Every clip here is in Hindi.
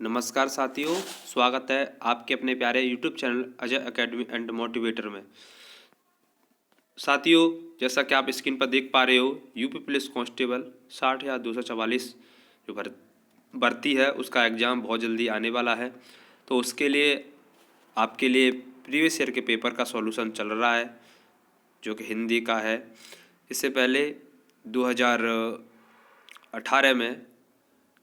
नमस्कार साथियों, स्वागत है आपके अपने प्यारे YouTube channel Ajay academy and motivator में। साथियों, जैसा कि आप स्क्रीन पर देख पा रहे हो, यूपी पुलिस कांस्टेबल 60,244 जो भर्ती है उसका एग्ज़ाम बहुत जल्दी आने वाला है। तो उसके लिए आपके लिए प्रीवियस ईयर के पेपर का सॉल्यूशन चल रहा है, जो कि हिंदी का है। इससे पहले 2018 में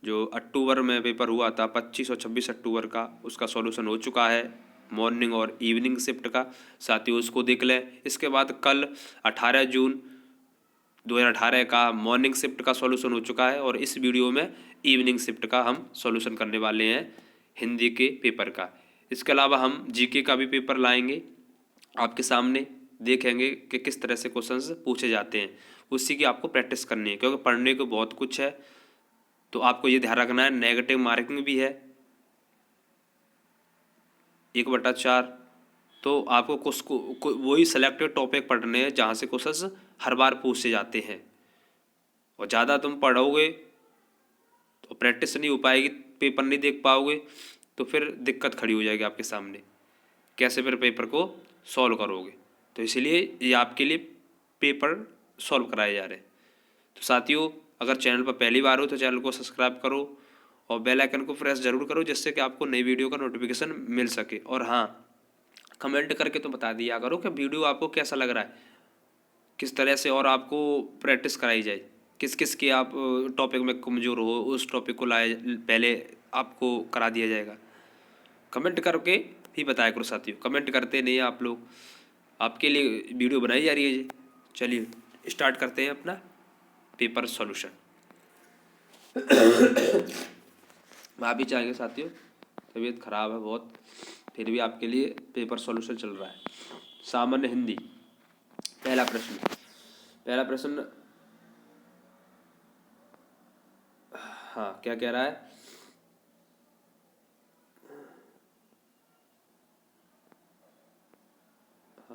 जो अक्टूबर में पेपर हुआ था 25 और 26 अक्टूबर का, उसका सॉल्यूशन हो चुका है मॉर्निंग और इवनिंग शिफ्ट का। साथियों उसको देख लें। इसके बाद कल 18 जून 2018 का मॉर्निंग शिफ्ट का सॉल्यूशन हो चुका है और इस वीडियो में इवनिंग शिफ्ट का हम सॉल्यूशन करने वाले हैं हिंदी के पेपर का। इसके अलावा हम जीके का भी पेपर लाएंगे आपके सामने, देखेंगे कि किस तरह से क्वेश्चंस पूछे जाते हैं। उसी की आपको प्रैक्टिस करनी है, क्योंकि पढ़ने को बहुत कुछ है। तो आपको ये ध्यान रखना है, नेगेटिव मार्किंग भी है 1/4। तो आपको वही सेलेक्टेड टॉपिक पढ़ने हैं जहाँ से क्वेश्चंस हर बार पूछे जाते हैं। और ज़्यादा तुम पढ़ोगे तो प्रैक्टिस नहीं हो पाएगी, पेपर नहीं देख पाओगे, तो फिर दिक्कत खड़ी हो जाएगी आपके सामने। कैसे फिर पेपर को सॉल्व करोगे? तो इसलिए ये आपके लिए पेपर सॉल्व कराए जा रहे हैं। तो साथियों, अगर चैनल पर पहली बार हो तो चैनल को सब्सक्राइब करो और बेल आइकन को प्रेस जरूर करो, जिससे कि आपको नई वीडियो का नोटिफिकेशन मिल सके। और हाँ, कमेंट करके तो बता दिया करो कि वीडियो आपको कैसा लग रहा है, किस तरह से और आपको प्रैक्टिस कराई जाए, किस किस के आप टॉपिक में कमज़ोर हो, उस टॉपिक को लाए पहले आपको करा दिया जाएगा। कमेंट करके भी बताया करो साथियों, कमेंट करते नहीं आप लोग। आपके लिए वीडियो बनाई जा रही है जी। चलिए स्टार्ट करते हैं अपना पेपर सॉल्यूशन। माफ़ी चाहेंगे साथियों, तबीयत खराब है बहुत, फिर भी आपके लिए पेपर सॉल्यूशन चल रहा है। सामान्य हिंदी, पहला प्रश्न हाँ, क्या कह रहा है?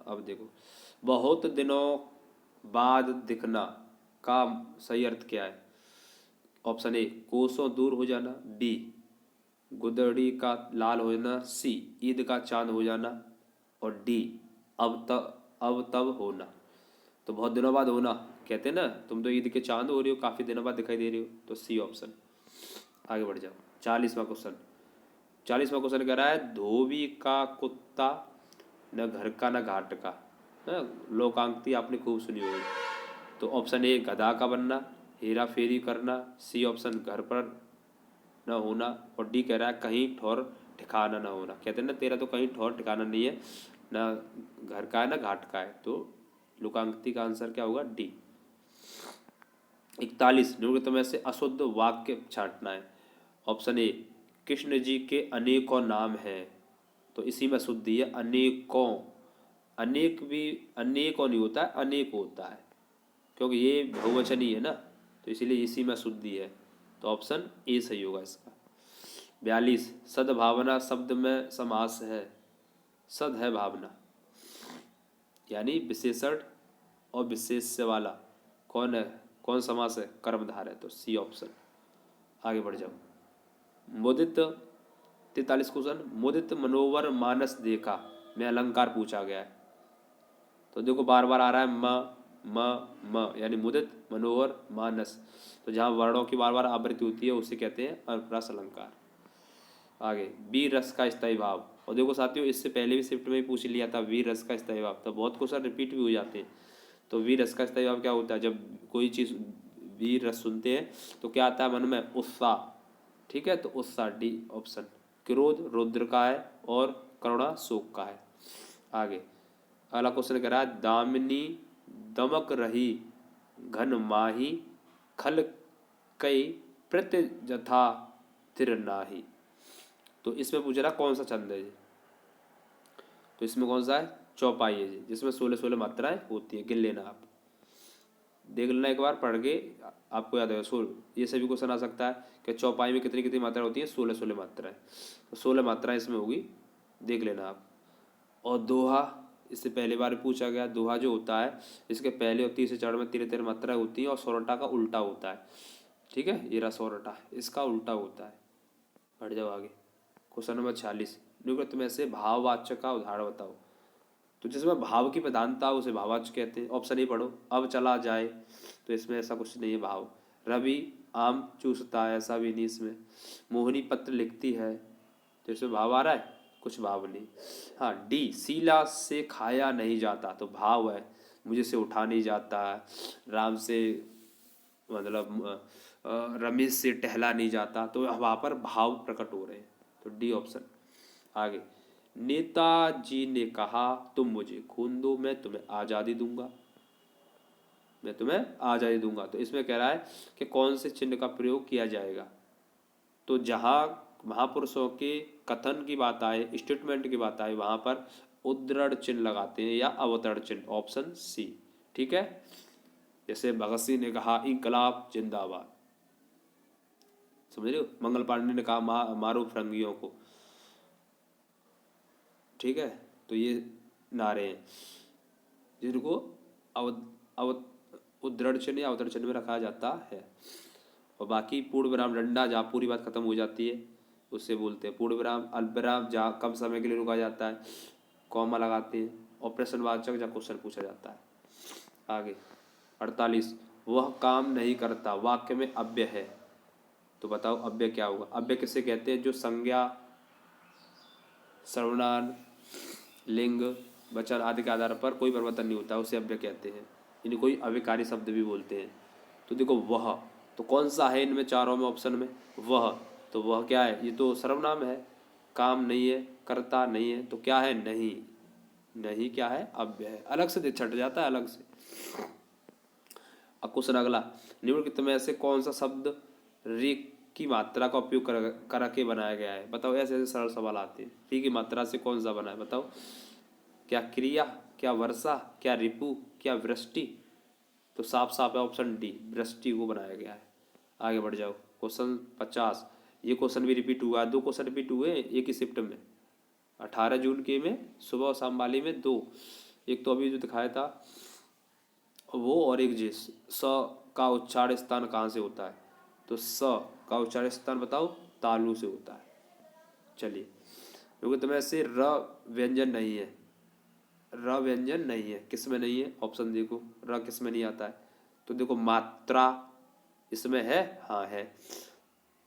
अब देखो, बहुत दिनों बाद दिखना का सही अर्थ क्या है? ऑप्शन ए, कोसों दूर हो जाना। बी, गुदड़ी का लाल हो जाना। सी, ईद का चांद हो जाना। और डी, अब तब होना। तो बहुत दिनों बाद होना कहते हैं ना, तुम तो ईद के चांद हो रही हो, काफ़ी दिनों बाद दिखाई दे रही हो। तो सी ऑप्शन। आगे बढ़ जाओ। 40वां क्वेश्चन कह रहा है, धोबी का कुत्ता न घर का न घाट का। लोकांक्ति आपने खूब सुनी होगी। तो ऑप्शन ए, गधा का बनना, हेरा फेरी करना। सी ऑप्शन, घर पर न होना। और डी कह रहा है, कहीं ठौर ठिकाना न होना। कहते हैं ना, तेरा तो कहीं ठौर ठिकाना नहीं है, ना घर का है ना घाट का है। तो लोकांक्ति का आंसर क्या होगा? डी। 41, निम्नलिखित में से अशुद्ध वाक्य छांटना है। ऑप्शन ए, कृष्ण जी के अनेकों नाम हैं। तो इसी में शुद्धि है, अनेकों। अनेक भी अनेकों नहीं होता है, अनेक होता है, क्योंकि ये बहुवचन ही है ना, तो इसीलिए इसी में शुद्धि है। तो ऑप्शन ए सही होगा इसका। 42, सद्भावना शब्द में समास है। सद है भावना, यानी विशेषण और विशेष्य वाला कौन है, कौन समास है? कर्मधार है। तो सी ऑप्शन। आगे बढ़ जाओ। मुदित 43 क्वेश्चन, मुदित मनोवर मानस देखा में अलंकार पूछा गया है। तो देखो बार बार आ रहा है म, यानी मुदित मनोहर मानस। तो जहाँ वर्णों की बार बार आवृत्ति होती है उसे कहते हैं अनुप्रास अलंकार। आगे, वीर रस का स्थायी भाव। और देखो साथियों, इससे पहले भी शिफ्ट में ही पूछ लिया था वीर रस का स्थायी भाव, तो बहुत क्वेश्चन रिपीट भी हो जाते हैं। तो वीर रस का स्थायी भाव क्या होता है? जब कोई चीज़ वीर रस सुनते हैं तो क्या आता है मन में? उत्साह। ठीक है, तो उत्साह डी ऑप्शन। क्रोध रुद्र का है और करुणा शोक का है। आगे अगला क्वेश्चन कह रहा है, दामिनी दमक रही घन माही खल कई प्रत्य जथा तिर नाही। तो इसमें पूछ रहा कौन सा छंद है जी? तो इसमें कौन सा है? चौपाई है जी, जिसमें 16 मात्राएं होती है। गिन लेना आप, देख लेना एक बार पढ़ के, आपको याद है। ये सभी क्वेश्चन आ सकता है कि चौपाई में कितनी कितनी मात्राएं होती हैं? 16 मात्राएं। तो 16 मात्राएं इसमें होगी, देख लेना आप। और दोहा, इससे पहले बार पूछा गया। दोहा जो होता है, इसके पहले और तीसरे चरण में 13 मात्राएं होती हैं और सोरठा का उल्टा होता है। ठीक है, ये रहा सोरठा, इसका उल्टा होता है। बढ़ जाओ आगे। क्वेश्चन नंबर 46, निम्नलिखित में से भाववाचक का उदाहरण बताओ। तो जिसमें भाव की प्रधानता उसे भाववाचक कहते हैं। ऑप्शन ए पढ़ो, अब चला जाए, तो इसमें ऐसा कुछ नहीं है भाव। रवि आम चूसता है, ऐसा भी नहीं इसमें। मोहिनी पत्र लिखती है, तो इसमें भाव आ रहा है, कुछ भाव नहीं। हाँ डी, शीला से खाया नहीं जाता, तो भाव है। मुझे से उठा नहीं जाता, राम से मतलब रमेश से टहला नहीं जाता, तो वहाँ पर भाव प्रकट हो रहे हैं, तो डी ऑप्शन। आगे, नेताजी ने कहा तुम मुझे खून दो मैं तुम्हें आज़ादी दूंगा, मैं तुम्हें आज़ादी दूंगा। तो इसमें कह रहा है कि कौन से चिन्ह का प्रयोग किया जाएगा। तो जहाँ महापुरुषों के कथन की बात आए, स्टेटमेंट की बात आए, वहाँ पर उद्धरण चिन्ह लगाते हैं या अवतरण चिन्ह, ऑप्शन सी। ठीक है, जैसे भगत सिंह ने कहा इंकलाब जिंदाबाद, समझ रहे हो। मंगल पांडे ने कहा मारो फिरंगियों को। ठीक है, तो ये नारे हैं जिनको अव अव उद्धरण चिन्ह या अवतरण चिन्ह में रखा जाता है। और बाकी पूर्ण विराम डंडा, जहाँ पूरी बात खत्म हो जाती है उससे बोलते हैं पूर्ण विराम। अल्पविराम जहाँ कम समय के लिए रुका जाता है, कॉमा लगाते हैं। और प्रश्नवाचक जहाँ क्वेश्चन पूछा जाता है। आगे 48, वह काम नहीं करता वाक्य में अव्यय है, तो बताओ अव्यय क्या होगा। अव्यय किसे कहते हैं, जो संज्ञा, सर्वनाम, लिंग, वचन आदि के आधार पर कोई परिवर्तन नहीं होता, उसे अव्यय कहते हैं। इन्हें कोई अव्ययकारी शब्द भी बोलते हैं। तो देखो वह, तो कौन सा है इनमें चारों में ऑप्शन में, वह, तो वह क्या है, ये तो सर्वनाम है। काम नहीं है, करता नहीं है, तो क्या है, नहीं। नहीं क्या है, अव्यय है, अलग से छट जाता है अलग से। अब क्वेश्चन अगला, निम्नलिखित में से कौन सा शब्द रे की मात्रा का उपयोग कर के बनाया गया है। बताओ, ऐसे ऐसे सरल सवाल आते हैं। री की मात्रा से कौन सा बना है, बताओ। क्या क्रिया, क्या वर्षा, क्या रिपु, क्या वृष्टि। तो साफ साफ है ऑप्शन डी, वृष्टि को बनाया गया है। आगे बढ़ जाओ। क्वेश्चन 50, ये क्वेश्चन भी रिपीट हुआ, दो क्वेश्चन रिपीट हुए एक ही शिफ्ट में। 18 जून के में सुबह और शाम वाली में दो, एक तो अभी जो दिखाया था वो, और एक जी स का उच्चार स्थान कहाँ से होता है। तो स का उच्चार स्थान बताओ, तालु से होता है। चलिए, क्योंकि तुम्हें से र व्यंजन नहीं है, र व्यंजन नहीं है, किस में नहीं है, ऑप्शन देखो, र किस में नहीं आता है। तो देखो मात्रा इसमें है, हाँ है,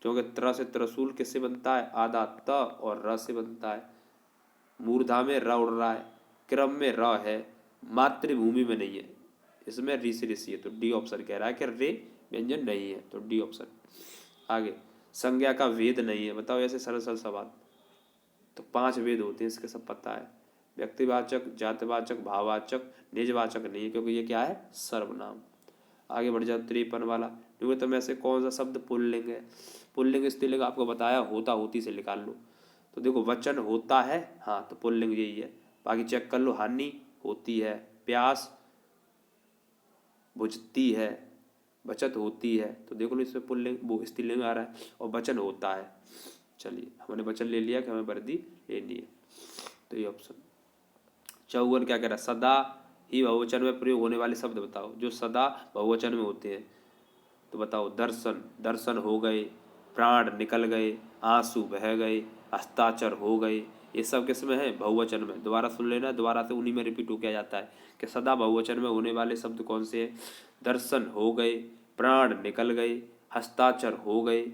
क्योंकि त्र से त्रिशूल किससे बनता है, आधा त, और र से बनता है। मूर्धा में र उड़ रहा है, क्रम में र है, मातृभूमि में नहीं है, इसमें री से ऋषि है। तो डी ऑप्शन कह रहा है कि रे व्यंजन नहीं है, तो डी ऑप्शन। आगे, संज्ञा का वेद नहीं है, बताओ ऐसे सरल सरल सवाल। तो 5 वेद होते हैं, इसके सब पता है। व्यक्तिवाचक, जातिवाचक, भाववाचक, निजवाचक नहीं है, क्योंकि ये क्या है, सर्वनाम। आगे बढ़ जाओ 53 वाला, क्योंकि में से कौन सा शब्द पुल्लिंग है। पुल्लिंग स्त्रीलिंग आपको बताया, होता होती से निकाल लो। तो देखो वचन होता है, हाँ, तो पुल्लिंग यही है। बाकी चेक कर लो, हानि होती है, प्यास बुझती है, बचत होती है, तो देखो लो इसमें पुल्लिंग वो स्त्रीलिंग आ रहा है, और वचन होता है। चलिए, हमने वचन ले लिया कि हमें वर्दी लेनी है, तो ये ऑप्शन। 54 क्या कह रहा है, सदा ही बहुवचन में प्रयोग होने वाले शब्द बताओ, जो सदा बहुवचन में होते हैं। तो बताओ, दर्शन, दर्शन हो गए, प्राण निकल गए, आंसू बह गए, हस्ताक्षर हो गए, ये सब किस में है, बहुवचन में। दोबारा सुन लेना, दोबारा से उन्हीं में रिपीट होकर आ जाता है कि सदा बहुवचन में होने वाले शब्द कौन से हैं। दर्शन हो गए, प्राण निकल गए, हस्ताक्षर हो गए,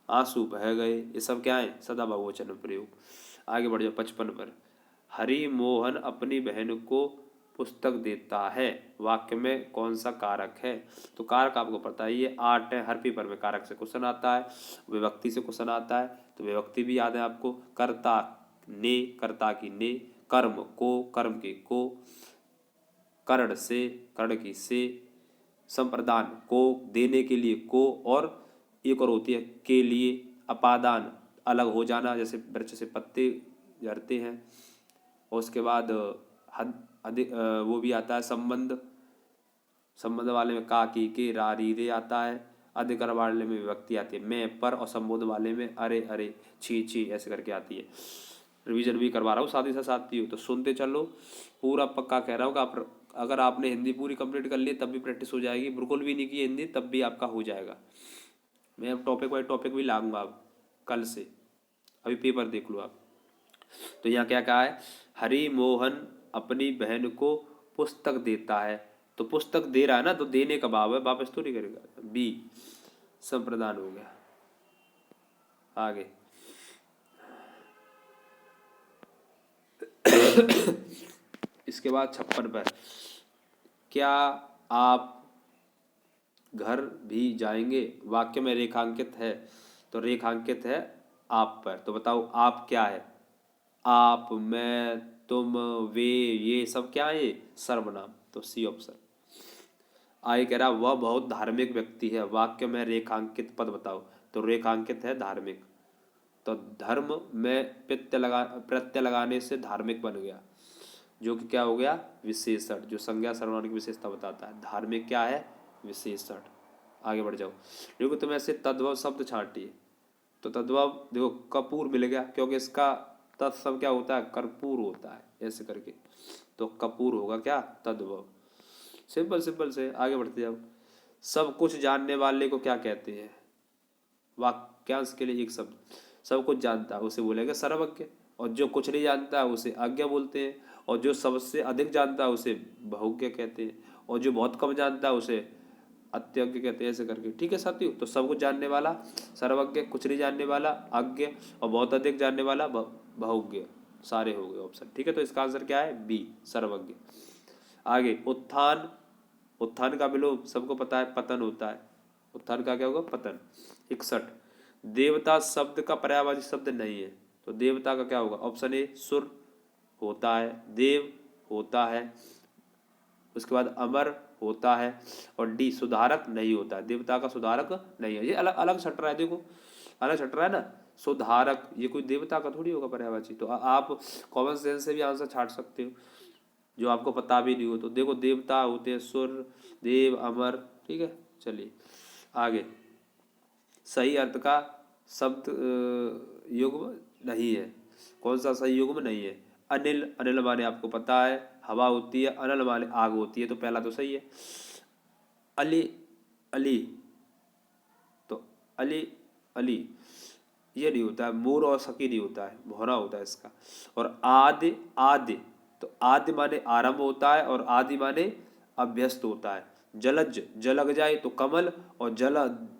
आंसू बह गए, ये सब क्या है, सदा बहुवचन में प्रयोग। आगे बढ़ जाओ 55 पर, हरि मोहन अपनी बहन को पुस्तक देता है, वाक्य में कौन सा कारक है। तो कारक आपको पता है, ये 8 है, हर पेपर में कारक से क्वेश्चन आता है, विभक्ति से क्वेश्चन आता है, तो विभक्ति भी याद है आपको। कर्ता ने, कर्ता की ने, कर्म को, कर्म के को, कर्ण से, कर्ण की से, संप्रदान को, देने के लिए को, और एक और होती है के लिए, अपादान अलग हो जाना, जैसे वृक्ष से पत्ते झड़ते हैं। और उसके बाद वो भी आता है संबंध, संबंध वाले में का, की, के, रा, री, रे आता है। अधिकार वाले में विभक्ति आती है मैं, पर, और संबोध वाले में अरे, अरे, छी, छी, ऐसे करके आती है। रिवीजन भी करवा रहा हूँ साथ ही साथ ही, तो सुनते चलो, पूरा पक्का कह रहा हूँ कि आप अगर आपने हिंदी पूरी कंप्लीट कर ली तब भी प्रैक्टिस हो जाएगी, बिल्कुल भी नहीं की हिंदी तब भी आपका हो जाएगा। मैं अब टॉपिक बाई टॉपिक भी लाऊंगा अब। कल से, अभी पेपर देख लो आप। तो यहाँ क्या कहा है, हरि मोहन अपनी बहन को पुस्तक देता है। तो पुस्तक दे रहा है ना, तो देने का भाव है, वापस तो नहीं करेगा। बी संप्रदान हो गया। आगे इसके बाद 56 पर, क्या आप घर भी जाएंगे, वाक्य में रेखांकित है, तो रेखांकित है आप पर। तो बताओ आप क्या है, आप, मैं, तुम, वे, ये सब क्या है, ये सर्वनाम। तो सी ऑप्शन। आगे कह रहा वह बहुत धार्मिक व्यक्ति है, वाक्य में रेखांकित पद बताओ। तो रेखांकित है धार्मिक। तो धर्म में प्रत्यय लगाने से धार्मिक बन गया, जो कि क्या हो गया, विशेषण, जो संज्ञा सर्वनाम की विशेषता बताता है। धार्मिक क्या है, विशेषण। आगे बढ़ जाओ। देखो तुम ऐसे तद्भव शब्द छांटिए। तो तद्भव देखो कपूर मिल गया, क्योंकि इसका तत्सम क्या होता है, कर्पूर होता है, ऐसे करके। तो कपूर होगा क्या, तद्भव। सिंपल सिंपल से आगे बढ़ते जाओ। सब कुछ जानने वाले को क्या कहते हैं, वाक्यांश के लिए एक शब्द। सब कुछ जानता है उसे बोलेंगे सर्वज्ञ, और जो कुछ नहीं जानता है उसे अज्ञ बोलते हैं, और जो सबसे अधिक जानता है उसे बहुज्ञ कहते हैं, और जो बहुत कम जानता है उसे अत्यज्ञ कहते हैं, ऐसे करके। ठीक है साथियों, तो सब कुछ जानने वाला सर्वज्ञ, कुछ नहीं जानने वाला अज्ञ, और बहुत अधिक जानने वाला बहुज्ञ। सारे हो गए ऑप्शन। ठीक है, तो इसका आंसर क्या है, बी सर्वज्ञ। आगे उत्थान, उत्थान का विलोम सबको पता है, पतन होता है। उत्थान का क्या होगा, पतन। 61 देवता शब्द का पर्यायवाची शब्द नहीं है। तो देवता का क्या होगा, ऑप्शन ए सुर होता है, देव होता है, उसके बाद अमर होता है, और डी सुधारक नहीं होता है। देवता का सुधारक नहीं है, ये अलग अलग छट रहा है, देखो अलग छट रहा है ना। सुधारक ये कोई देवता का थोड़ी होगा पर्यायवाची। तो आप कॉमन सेंस से भी आंसर छाट सकते हो, जो आपको पता भी नहीं हो। तो देखो देवता होते हैं सुर, देव, अमर। ठीक है, चलिए आगे। सही अर्थ का शब्द युग्म नहीं है, कौन सा सही युग्म नहीं है, अनिल, अनिल माने आपको पता है हवा होती है, अनल माने आग होती है, तो पहला तो सही है। अली, अली, तो अली, अली ये नहीं होता है, मोर और सकी नहीं होता है, भौरा होता है इसका। और आदि, आदि, तो आदि माने आरंभ होता है, और आदि माने अभ्यस्त होता है। जलज, जल लग जाए तो कमल, और जल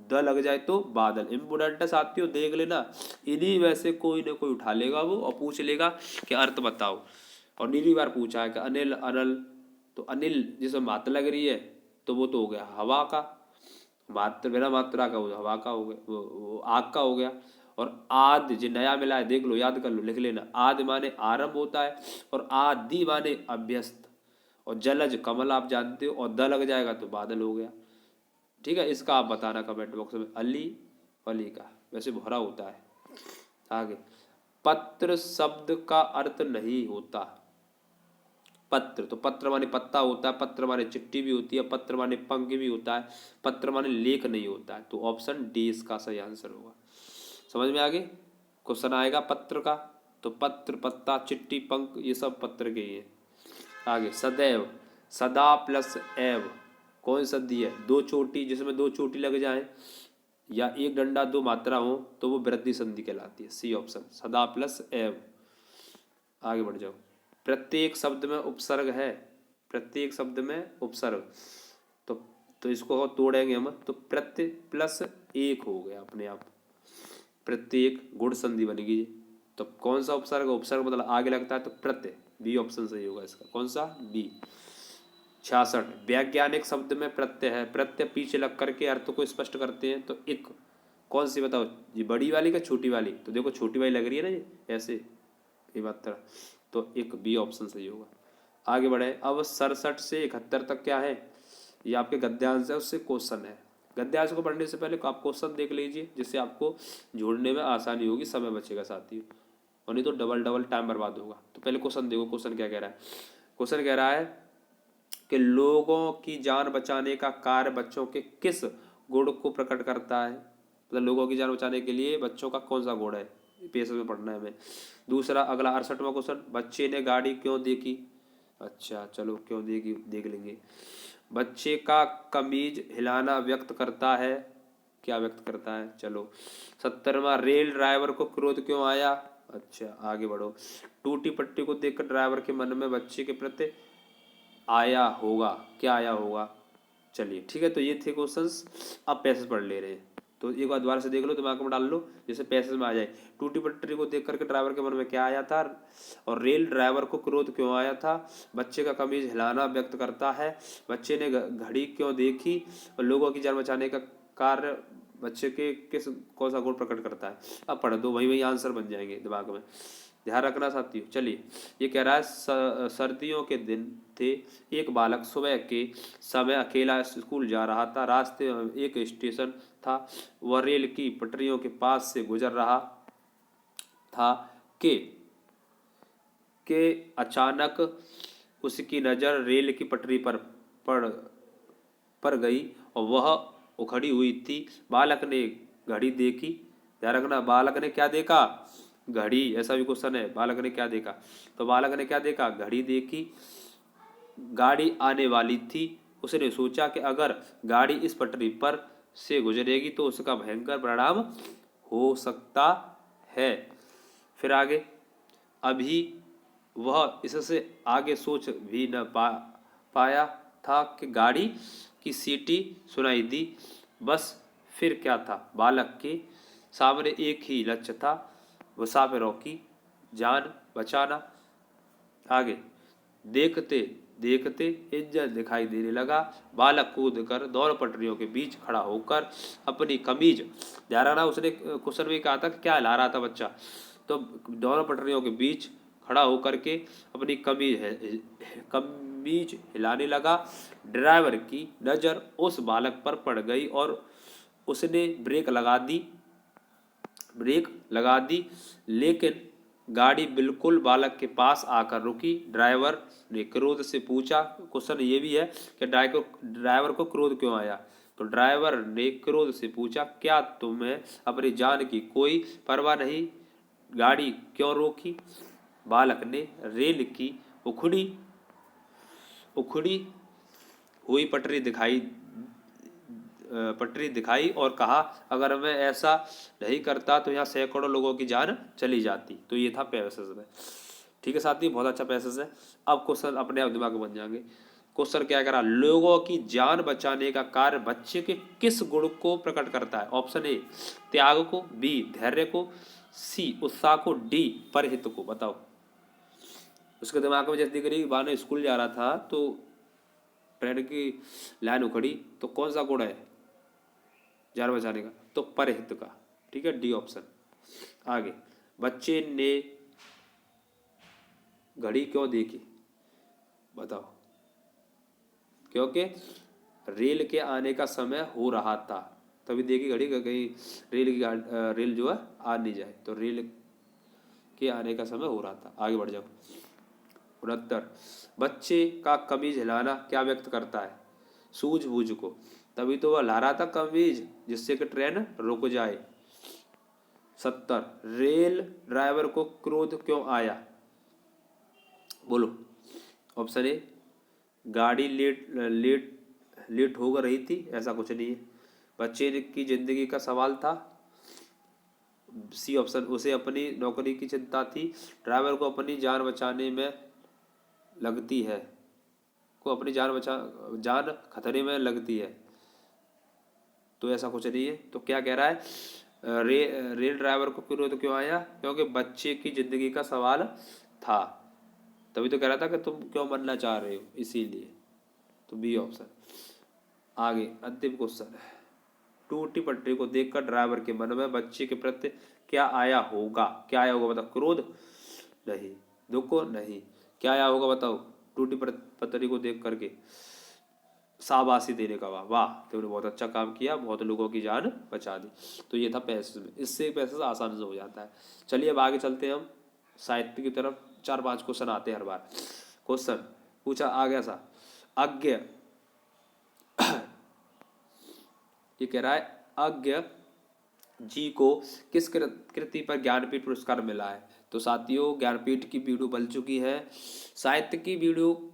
द लग जाए तो बादल। इम्पोर्टेंट है साथियों, देख लेना, इन्हीं में से कोई ना कोई उठा लेगा वो, और पूछ लेगा कि अर्थ बताओ। और नीली बार पूछा है कि अनिल, अनल, तो अनिल जिसमें मात्रा लग रही है तो वो तो हो गया हवा का, मात्र बिना मात्रा का वो हवा का हो गया, वो आग का हो गया। और आदि जो नया मिला है, देख लो, याद कर लो, लिख लेना। आदि माने आरंभ होता है, और आदि माने अभ्यस्त, और जलज कमल आप जानते हो, और द लग जाएगा तो बादल हो गया। ठीक है, इसका आप बताना कमेंट बॉक्स में। अली, अली का वैसे भरा होता है। आगे पत्र शब्द का अर्थ नहीं होता। पत्र, तो पत्र माने पत्ता होता है, पत्र माने चिट्ठी भी होती है, पत्र माने पंख भी होता है, पत्र माने लेख नहीं होता है। तो ऑप्शन डी इसका सही आंसर होगा। समझ में आगे, क्वेश्चन आएगा पत्र का, तो पत्र, पत्ता, चिट्ठी, पंख ये सब पत्र के ही है। आगे सदैव, सदा प्लस एव कौन संधि है, दो चोटी, जिसमें दो चोटी लग जाए, या एक डंडा दो मात्रा हो, तो वो वृद्धि संधि कहलाती है। सी ऑप्शन, सदा प्लस एव। आगे बढ़ जाओ। प्रत्येक शब्द में उपसर्ग है, प्रत्येक शब्द में उपसर्ग, तो तो इसको तोड़ेंगे हम, तो प्रत्यय प्लस एक हो गया अपने आप, प्रत्येक गुण संधि बनेगी। तो कौन सा उपसर्ग, उपसर्ग मतलब आगे लगता है, तो प्रत्यय, बी ऑप्शन सही होगा इसका। कौन सा, बी। 66 वैज्ञानिक शब्द में प्रत्यय है, प्रत्यय पीछे लग करके अर्थ को स्पष्ट करते हैं। तो एक कौन सी बताओ, ये बड़ी वाली का छोटी वाली, तो देखो छोटी वाली लग रही है ना, ये ऐसे ये मात्रा, तो एक बी ऑप्शन सही होगा। आगे बढ़े। अब 67 से 71 तक क्या है, ये आपके गद्यांश है, उससे क्वेश्चन है। गद्यांश को पढ़ने से पहले आप क्वेश्चन देख लीजिए, जिससे आपको जोड़ने में आसानी होगी, समय बचेगा साथियों, और नहीं तो डबल डबल टाइम बर्बाद होगा। तो पहले क्वेश्चन देखो, क्वेश्चन क्या कह रहा है। क्वेश्चन कह रहा है कि लोगों की जान बचाने का कार्य बच्चों के किस गुण को प्रकट करता है, मतलब लोगों की जान बचाने के लिए बच्चों का कौन सा गुण है, पेश में पढ़ना है हमें। दूसरा अगला 68वां क्वेश्चन, बच्चे ने गाड़ी क्यों देखी। अच्छा चलो, क्यों देखी देख लेंगे। बच्चे का कमीज हिलाना व्यक्त करता है क्या व्यक्त करता है। चलो 70वां, रेल ड्राइवर को क्रोध क्यों आया। अच्छा आगे बढ़ो। टूटी पट्टी को देखकर ड्राइवर के मन में बच्चे के प्रति आया होगा, क्या आया होगा। चलिए ठीक है, तो ये थे क्वेश्चंस। अब पैसेज पढ़ ले रहे हैं, तो एक बार दोबारा से देख लो, दिमाग में डाल लो, जैसे पैसेज में आ जाए। टूटी पटरी को देख करके ड्राइवर के मन में क्या आया था, और रेल ड्राइवर को क्रोध क्यों आया था। बच्चे का कमीज हिलाना व्यक्त करता है। बच्चे ने घड़ी क्यों देखी, और लोगों की जान बचाने का कार्य बच्चे के किस कौन सा गुण प्रकट करता है। अब पढ़ दो, वही वही आंसर बन जाएंगे दिमाग में, ध्यान रखना साथियों। चलिए ये कह रहा है सर्दियों के दिन थे। एक बालक सुबह के समय अकेला स्कूल जा रहा था। रास्ते में एक स्टेशन था। वह रेल की पटरियों के पास से गुजर रहा था कि अचानक उसकी नज़र रेल की पटरी पर पड़ गई और वह उखड़ी हुई थी। बालक ने घड़ी देखी। ध्यान रखना, बालक ने क्या देखा, घड़ी। ऐसा भी क्वेश्चन है, बालक ने क्या देखा, तो बालक ने क्या देखा, घड़ी देखी। गाड़ी आने वाली थी। उसने सोचा कि अगर गाड़ी इस पटरी पर से गुजरेगी तो उसका भयंकर परिणाम हो सकता है। फिर आगे, अभी वह इससे आगे सोच भी न पाया था कि गाड़ी की सीटी सुनाई दी। बस फिर क्या था, बालक के सामने एक ही लक्ष्य था, मुसाफिरों की जान बचाना। आगे, देखते देखते इंजन दिखाई देने लगा। बालक कूद कर दौड़ पटरियों के बीच खड़ा होकर अपनी कमीज, ध्यान रखना उसने क्वेश्चन में कहा था कि क्या हिला रहा था बच्चा, तो दोनों पटरियों के बीच खड़ा होकर के अपनी कमीज हिलाने लगा। ड्राइवर की नज़र उस बालक पर पड़ गई और उसने ब्रेक लगा दी, लेकिन गाड़ी बिल्कुल बालक के पास आकर रुकी। ड्राइवर ने क्रोध से पूछा, क्वेश्चन ये भी है कि ड्राइवर को क्रोध क्यों आया, तो ड्राइवर ने क्रोध से पूछा, क्या तुम्हें अपनी जान की कोई परवाह नहीं, गाड़ी क्यों रोकी। बालक ने रेल की उखड़ी हुई पटरी दिखाई और कहा, अगर मैं ऐसा नहीं करता तो यहाँ सैकड़ों लोगों की जान चली जाती। तो ये था पैसेज में। ठीक है साथी, बहुत अच्छा पैसेज है। अब क्वेश्चन अपने आप दिमाग में बन जाएंगे। क्वेश्चन क्या करा, लोगों की जान बचाने का कार्य बच्चे के किस गुण को प्रकट करता है। ऑप्शन ए त्याग को, बी धैर्य को, सी उत्साह को, डी परहित को। बताओ। उसके दिमाग में जैसे करी बाने स्कूल जा रहा था तो ट्रेन की लाइन उखड़ी, तो कौन सा गुण है जान बचाने का, तो परहित का। ठीक है, डी ऑप्शन। आगे, बच्चे ने घड़ी क्यों देखी, बताओ। क्योंकि रेल के आने का समय हो रहा था, तभी देखी घड़ी, कहीं रेल जो है आ नहीं जाए, तो रेल के आने का समय हो रहा था। आगे बढ़ जाओ। 69, बच्चे का कमीज हिलाना क्या व्यक्त करता है, सूझबूझ को, तभी तो वह ला रहा था कमीज जिससे कि ट्रेन रुक जाए। 70, रेल ड्राइवर को क्रोध क्यों आया, बोलो। ऑप्शन ए गाड़ी लेट हो रही थी, ऐसा कुछ नहीं है, बच्चे की जिंदगी का सवाल था। सी ऑप्शन, उसे अपनी नौकरी की चिंता थी। ड्राइवर को अपनी जान बचाने में लगती है, जान खतरे में लगती है, तो ऐसा कुछ नहीं है। तो क्या कह रहा है, रेल ड्राइवर को क्रोध क्यों आया, क्योंकि बच्चे की जिंदगी का सवाल था, तभी तो कह रहा था कि तुम क्यों मरना चाह रहे हो, इसीलिए। तो बी ऑप्शन। आगे अंतिम क्वेश्चन है, टूटी पटरी को देखकर ड्राइवर के मन में बच्चे के प्रति क्या आया होगा, क्या आया होगा बताओ। क्रोध नहीं, दुख नहीं, क्या आया होगा बताओ। टूटी पटरी को देख करके शाबाशी देने का, वाह वाह तुमने बहुत अच्छा काम किया, बहुत लोगों की जान बचा दी। तो ये था पैसेज में, इससे पैसेज आसानी से हो जाता है। चलिए अब आगे चलते हैं हम साहित्य की तरफ। 4-5 क्वेश्चन आते हैं हर बार। क्वेश्चन पूछा आ गया सा, अज्ञ ये कह रहा है, अज्ञ जी को किस कृति पर ज्ञानपीठ पुरस्कार मिला है। तो साथियों ज्ञानपीठ की वीडियो बन चुकी है, साहित्य की वीडियो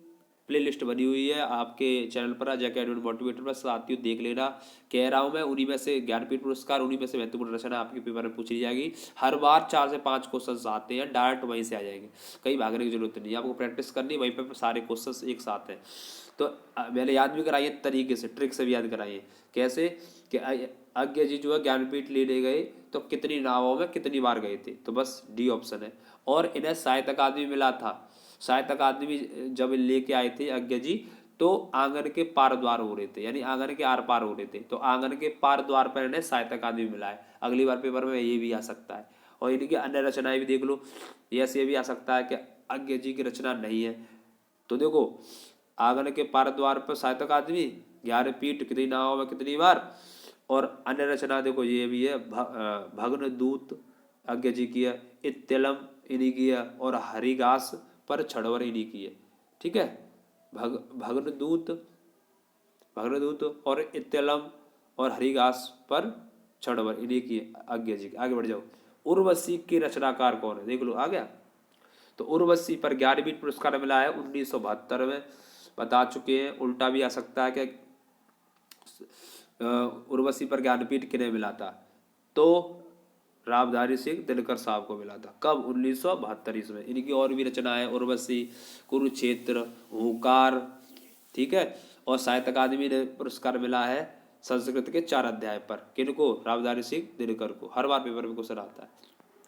प्लेलिस्ट बनी हुई है आपके चैनल पर अजय अकेडमी मोटिवेटर पर, साथियों देख लेना। कह रहा हूँ मैं, उन्हीं में से ज्ञानपीठ पुरस्कार, उन्हीं में से महत्वपूर्ण रचना आपके पेपर में पूछी जाएगी। हर बार 4 से 5 क्वेश्चन आते हैं, डायरेक्ट वहीं से आ जाएंगे, कहीं भागने की जरूरत नहीं है, आपको प्रैक्टिस करनी, वहीं पर सारे क्वेश्चन एक साथ हैं। तो मैंने याद भी कराई है तरीके से, ट्रिक से भी याद कराई है। कैसे कि आज्ञा जी जो है ज्ञानपीठ लेने गए तो कितनी नावों में कितनी बार गए थे, तो बस डी ऑप्शन है। और इन्हें साहित्य अकादमी मिला था, साहित्य अकादमी जब लेके आए थे आज्ञा जी, तो आंगन के पार द्वार हो रहे थे, यानी आंगन के आर पार हो रहे थे, तो आंगन के पार द्वार पर इन्हें साहित्य अकादमी मिला है। अगली बार पेपर में ये भी आ सकता है। और इनकी अन्य रचनाएं भी देख लो, ये भी आ सकता है कि आज्ञा जी की रचना नहीं है। तो देखो, आंगन के पार द्वार पर साहित्य अकादमी, ज्ञानपीठ कितनी नावों में कितनी बार, और अन्य रचना देखो ये भी है, भग्न दूत आज्ञा जी की है, इत्यलम इन्हीं की है, और हरिघास पर छड़वर इन्हीं की है। ठीक है, भग्नदूत भग्नदूत और इत्यलम और हरिघास पर छड़वर इन्हीं की है आज्ञा जी की। आगे बढ़ जाओ। उर्वशी के रचनाकार कौन है, देख लो आ गया। तो उर्वशी पर ज्ञानपीठ पुरस्कार मिला है 1972 में, बता चुके हैं। उल्टा भी आ सकता है कि उर्वशी पर ज्ञानपीठ किन्हें मिला था, तो रामधारी सिंह दिनकर साहब को मिला था। कब? 1972 ईस्वी में। इनकी और भी रचना है, उर्वशी, कुरुक्षेत्र, हुंकार, ठीक है। और साहित्य अकादमी ने पुरस्कार मिला है संस्कृत के 4 अध्याय पर, किनको? रामधारी सिंह दिनकर को। हर बार पेपर में क्वेश्चन आता है।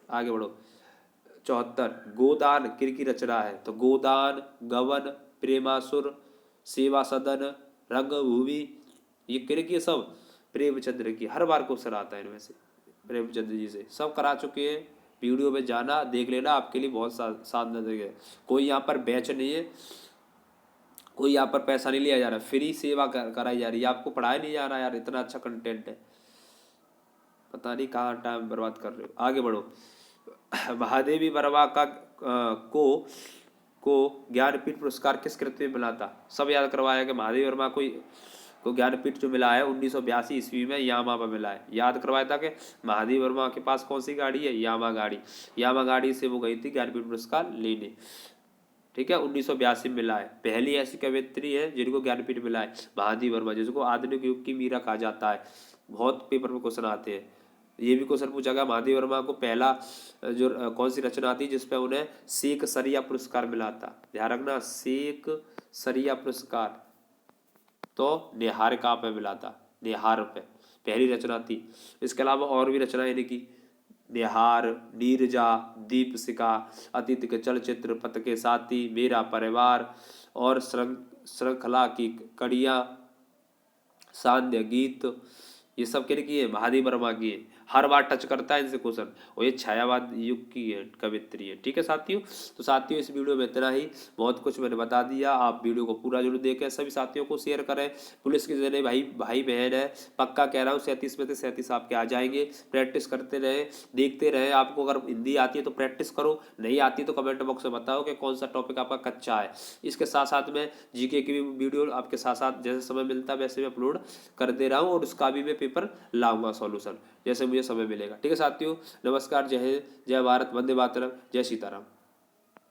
आगे बढ़ो। 74 गोदान किर की रचना है, तो गोदान, गवन, प्रेमासुर, सेवा सदन, रंगभूमि, ये किर की? सब प्रेमचंद्र की। हर बार क्वेश्चन आता है इनमें से, प्रेमचंद्र जी से। सब करा चुके हैं, वीडियो में जाना देख लेना, आपके लिए बहुत साधना जगह। कोई यहाँ पर बैच नहीं है, कोई यहाँ पर पैसा नहीं लिया जा रहा, फ्री सेवा कराई जा रही है, आपको पढ़ाया नहीं जा रहा यार, इतना अच्छा कंटेंट है, पता नहीं कहाँ टाइम बर्बाद कर रहे हो। आगे बढ़ो। महादेवी वर्मा को ज्ञानपीठ पुरस्कार किस कृति में मिला था? सब याद करवाया कि महादेवी वर्मा को ज्ञानपीठ जो मिला है 1982 ईस्वी में यामा पर मिला है। याद करवाया था कि महादेवी वर्मा के पास कौन सी गाड़ी है? यामा गाड़ी। यामा गाड़ी से वो गई थी ज्ञानपीठ पुरस्कार लेने। ठीक है, 1982 में मिला है। पहली ऐसी कवयित्री है जिनको ज्ञानपीठ मिला है, महादेवी वर्मा, जिसको आधुनिक युग की मीरा कहा जाता है। बहुत पेपर में क्वेश्चन आते हैं, ये भी क्वेश्चन पूछा गया महादेवी वर्मा को पहला जो कौन सी रचना थी जिसपे उन्हें शेख सरिया पुरस्कार मिला था? ध्यान रखना, शेख सरिया पुरस्कार तो निहारिका पे मिला था, निहार पे पहली रचना थी। इसके अलावा और भी रचनाएं लिखी, निहार, नीरजा, दीपशिखा, अतीत के चलचित्र, पथ के साथी, मेरा परिवार, और श्रृंखला की कड़ियाँ, सांध्य गीत, ये सब किनकी है? महादेवी वर्मा की है। हर बार टच करता है इनसे क्वेश्चन, और ये छायावाद युग की है, कवित्री है। ठीक है साथियों, तो साथियों इस वीडियो में इतना ही, बहुत कुछ मैंने बता दिया। आप वीडियो को पूरा जरूर देखें, सभी साथियों को शेयर करें। पुलिस के जरिए भाई बहन है, पक्का कह रहा हूँ 37 में से 37 आपके आ जाएंगे। प्रैक्टिस करते रहे, देखते रहे। आपको अगर हिंदी आती है तो प्रैक्टिस करो, नहीं आती तो कमेंट बॉक्स में बताओ कि कौन सा टॉपिक आपका कच्चा है। इसके साथ साथ में जीके की भी वीडियो आपके साथ साथ जैसे समय मिलता है वैसे मैं अपलोड कर दे रहा हूँ, और उसका भी मैं पेपर लाऊंगा सॉल्यूशन जैसे मुझे समय मिलेगा। ठीक है साथियों, नमस्कार, जय हिंद, जय भारत, वंदे मातरम, जय सीताराम।